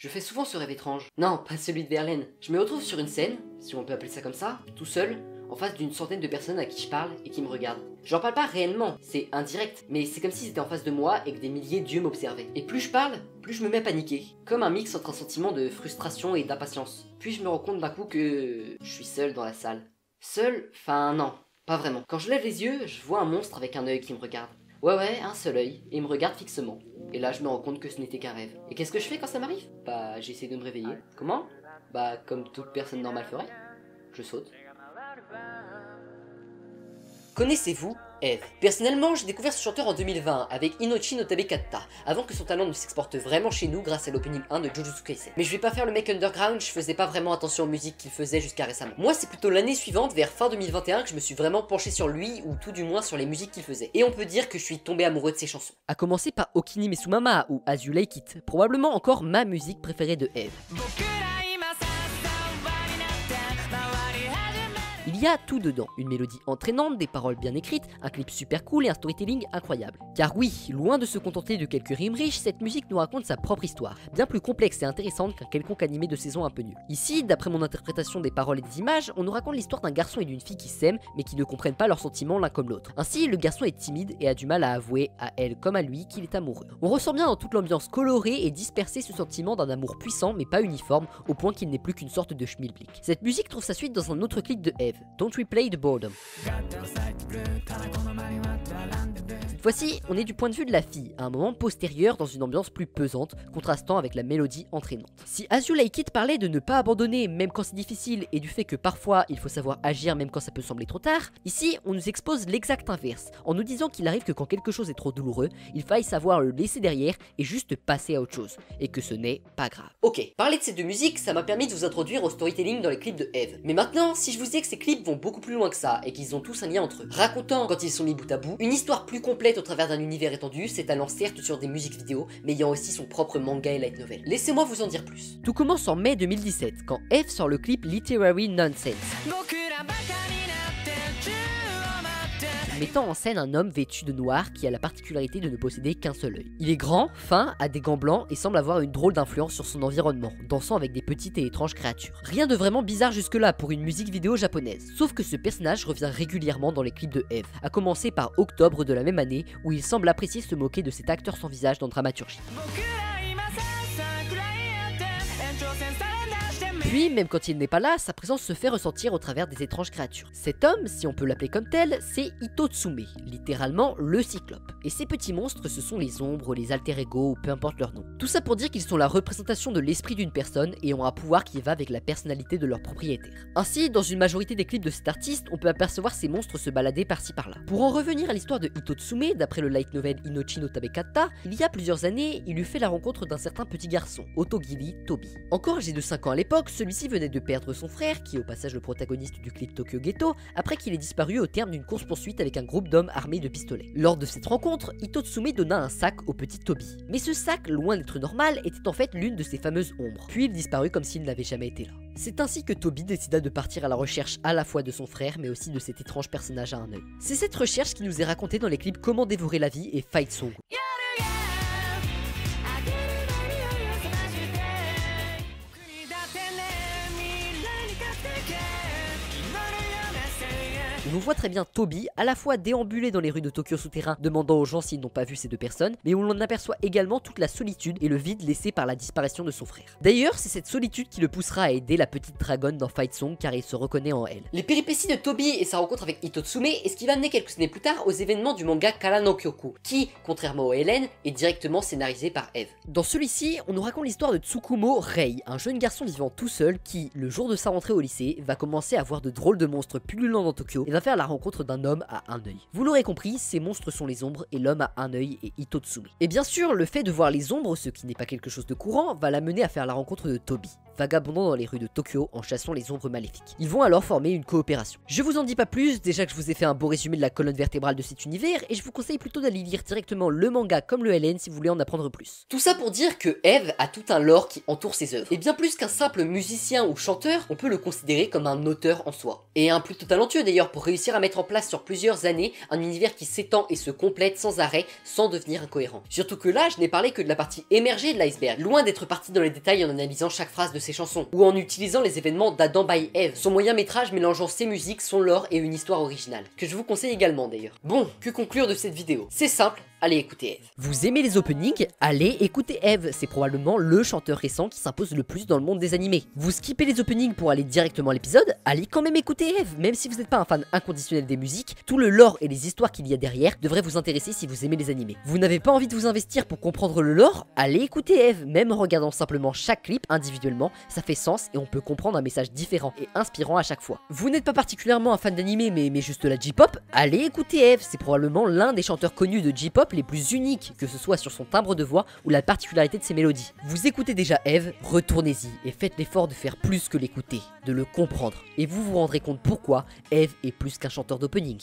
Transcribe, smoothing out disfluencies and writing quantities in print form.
Je fais souvent ce rêve étrange. Non, pas celui de Verlaine. Je me retrouve sur une scène, si on peut appeler ça comme ça, tout seul, en face d'une centaine de personnes à qui je parle et qui me regardent. Je leur parle pas réellement, c'est indirect, mais c'est comme s'ils étaient en face de moi et que des milliers d'yeux m'observaient. Et plus je parle, plus je me mets à paniquer, comme un mix entre un sentiment de frustration et d'impatience. Puis je me rends compte d'un coup que je suis seul dans la salle. Seul? Enfin non, pas vraiment. Quand je lève les yeux, je vois un monstre avec un œil qui me regarde. Ouais, un seul œil, et il me regarde fixement. Et là, je me rends compte que ce n'était qu'un rêve. Et qu'est-ce que je fais quand ça m'arrive? Bah, j'essaie de me réveiller. Comment? Bah, comme toute personne normale ferait. Je saute. Connaissez-vous Eve? Personnellement, j'ai découvert ce chanteur en 2020 avec Inochi no Tabekata, avant que son talent ne s'exporte vraiment chez nous grâce à l'opening 1 de Jujutsu Kaisen. Mais je vais pas faire le mec underground, je faisais pas vraiment attention aux musiques qu'il faisait jusqu'à récemment. Moi, c'est plutôt l'année suivante, vers fin 2021, que je me suis vraiment penché sur lui, ou tout du moins sur les musiques qu'il faisait. Et on peut dire que je suis tombé amoureux de ses chansons. A commencer par Okini Mesumama ou As You Like It, probablement encore ma musique préférée de Eve. Il y a tout dedans, une mélodie entraînante, des paroles bien écrites, un clip super cool et un storytelling incroyable. Car oui, loin de se contenter de quelques rimes riches, cette musique nous raconte sa propre histoire, bien plus complexe et intéressante qu'un quelconque animé de saison un peu nul. Ici, d'après mon interprétation des paroles et des images, on nous raconte l'histoire d'un garçon et d'une fille qui s'aiment, mais qui ne comprennent pas leurs sentiments l'un comme l'autre. Ainsi, le garçon est timide et a du mal à avouer à elle comme à lui qu'il est amoureux. On ressent bien dans toute l'ambiance colorée et dispersée ce sentiment d'un amour puissant mais pas uniforme, au point qu'il n'est plus qu'une sorte de schmilblick. Cette musique trouve sa suite dans un autre clip de Eve, Don't Replay the Boredom. Cette fois-ci, on est du point de vue de la fille, à un moment postérieur dans une ambiance plus pesante, contrastant avec la mélodie entraînante. Si As You Like It parlait de ne pas abandonner même quand c'est difficile et du fait que parfois il faut savoir agir même quand ça peut sembler trop tard, ici on nous expose l'exact inverse, en nous disant qu'il arrive que quand quelque chose est trop douloureux, il faille savoir le laisser derrière et juste passer à autre chose, et que ce n'est pas grave. Ok, parler de ces deux musiques, ça m'a permis de vous introduire au storytelling dans les clips de Eve. Mais maintenant, si je vous dis que ces clips vont beaucoup plus loin que ça, et qu'ils ont tous un lien entre eux, racontant, quand ils sont mis bout à bout, une histoire plus complète au travers d'un univers étendu, s'étalant certes sur des musiques vidéo, mais ayant aussi son propre manga et light novel. Laissez-moi vous en dire plus. Tout commence en mai 2017, quand Eve sort le clip Literary Nonsense, mettant en scène un homme vêtu de noir qui a la particularité de ne posséder qu'un seul œil. Il est grand, fin, a des gants blancs et semble avoir une drôle d'influence sur son environnement, dansant avec des petites et étranges créatures. Rien de vraiment bizarre jusque-là pour une musique vidéo japonaise, sauf que ce personnage revient régulièrement dans les clips de Eve, à commencer par octobre de la même année où il semble apprécier se moquer de cet acteur sans visage dans Dramaturgie. Puis, même quand il n'est pas là, sa présence se fait ressentir au travers des étranges créatures. Cet homme, si on peut l'appeler comme tel, c'est Hitotsume, littéralement le cyclope. Et ces petits monstres, ce sont les ombres, les alter ego, ou peu importe leur nom. Tout ça pour dire qu'ils sont la représentation de l'esprit d'une personne et ont un pouvoir qui va avec la personnalité de leur propriétaire. Ainsi, dans une majorité des clips de cet artiste, on peut apercevoir ces monstres se balader par-ci par-là. Pour en revenir à l'histoire de Hitotsume, d'après le light novel Inochi no Tabekata, il y a plusieurs années, il eut fait la rencontre d'un certain petit garçon, Otogiri Tobi. Encore âgé de 5 ans à l'époque, celui-ci venait de perdre son frère, qui est au passage le protagoniste du clip Tokyo Ghetto, après qu'il ait disparu au terme d'une course-poursuite avec un groupe d'hommes armés de pistolets. Lors de cette rencontre, Hitotsume donna un sac au petit Tobi. Mais ce sac, loin d'être normal, était en fait l'une de ses fameuses ombres. Puis il disparut comme s'il n'avait jamais été là. C'est ainsi que Tobi décida de partir à la recherche à la fois de son frère, mais aussi de cet étrange personnage à un œil. C'est cette recherche qui nous est racontée dans les clips Comment dévorer la vie et Fight Song. On voit très bien Tobi à la fois déambuler dans les rues de Tokyo souterrain demandant aux gens s'ils n'ont pas vu ces deux personnes, mais on en aperçoit également toute la solitude et le vide laissé par la disparition de son frère. D'ailleurs, c'est cette solitude qui le poussera à aider la petite dragonne dans Fight Song car il se reconnaît en elle. Les péripéties de Tobi et sa rencontre avec Hitotsume est ce qui va amener quelques années plus tard aux événements du manga Kara no Kyoku, qui, contrairement au Ellen, est directement scénarisé par Eve. Dans celui-ci, on nous raconte l'histoire de Tsukumo Rei, un jeune garçon vivant tout seul qui, le jour de sa rentrée au lycée, va commencer à voir de drôles de monstres pullulants dans Tokyo et va faire la rencontre d'un homme à un œil. Vous l'aurez compris, ces monstres sont les ombres et l'homme à un œil est Hitotsume. Et bien sûr, le fait de voir les ombres, ce qui n'est pas quelque chose de courant, va l'amener à faire la rencontre de Tobi. vagabondant dans les rues de Tokyo en chassant les ombres maléfiques. Ils vont alors former une coopération. Je vous en dis pas plus, déjà que je vous ai fait un beau résumé de la colonne vertébrale de cet univers, et je vous conseille plutôt d'aller lire directement le manga comme le LN si vous voulez en apprendre plus. Tout ça pour dire que Eve a tout un lore qui entoure ses œuvres. Et bien plus qu'un simple musicien ou chanteur, on peut le considérer comme un auteur en soi. Et un plutôt talentueux d'ailleurs pour réussir à mettre en place sur plusieurs années un univers qui s'étend et se complète sans arrêt, sans devenir incohérent. Surtout que là, je n'ai parlé que de la partie émergée de l'iceberg, loin d'être parti dans les détails en analysant chaque phrase de ses chansons, ou en utilisant les événements d'Adam by Eve, son moyen métrage mélangeant ses musiques, son lore et une histoire originale, que je vous conseille également d'ailleurs. Bon, que conclure de cette vidéo? C'est simple, allez écouter Eve. Vous aimez les openings? Allez écouter Eve, c'est probablement le chanteur récent qui s'impose le plus dans le monde des animés. Vous skippez les openings pour aller directement à l'épisode? Allez quand même écouter Eve, même si vous n'êtes pas un fan inconditionnel des musiques, tout le lore et les histoires qu'il y a derrière devraient vous intéresser si vous aimez les animés. Vous n'avez pas envie de vous investir pour comprendre le lore? Allez écouter Eve, même en regardant simplement chaque clip individuellement, ça fait sens et on peut comprendre un message différent et inspirant à chaque fois. Vous n'êtes pas particulièrement un fan d'animé mais juste la J-pop? Allez écouter Eve, c'est probablement l'un des chanteurs connus de J-pop les plus uniques, que ce soit sur son timbre de voix ou la particularité de ses mélodies. Vous écoutez déjà Eve, retournez-y et faites l'effort de faire plus que l'écouter, de le comprendre. Et vous vous rendrez compte pourquoi Eve est plus qu'un chanteur d'opening.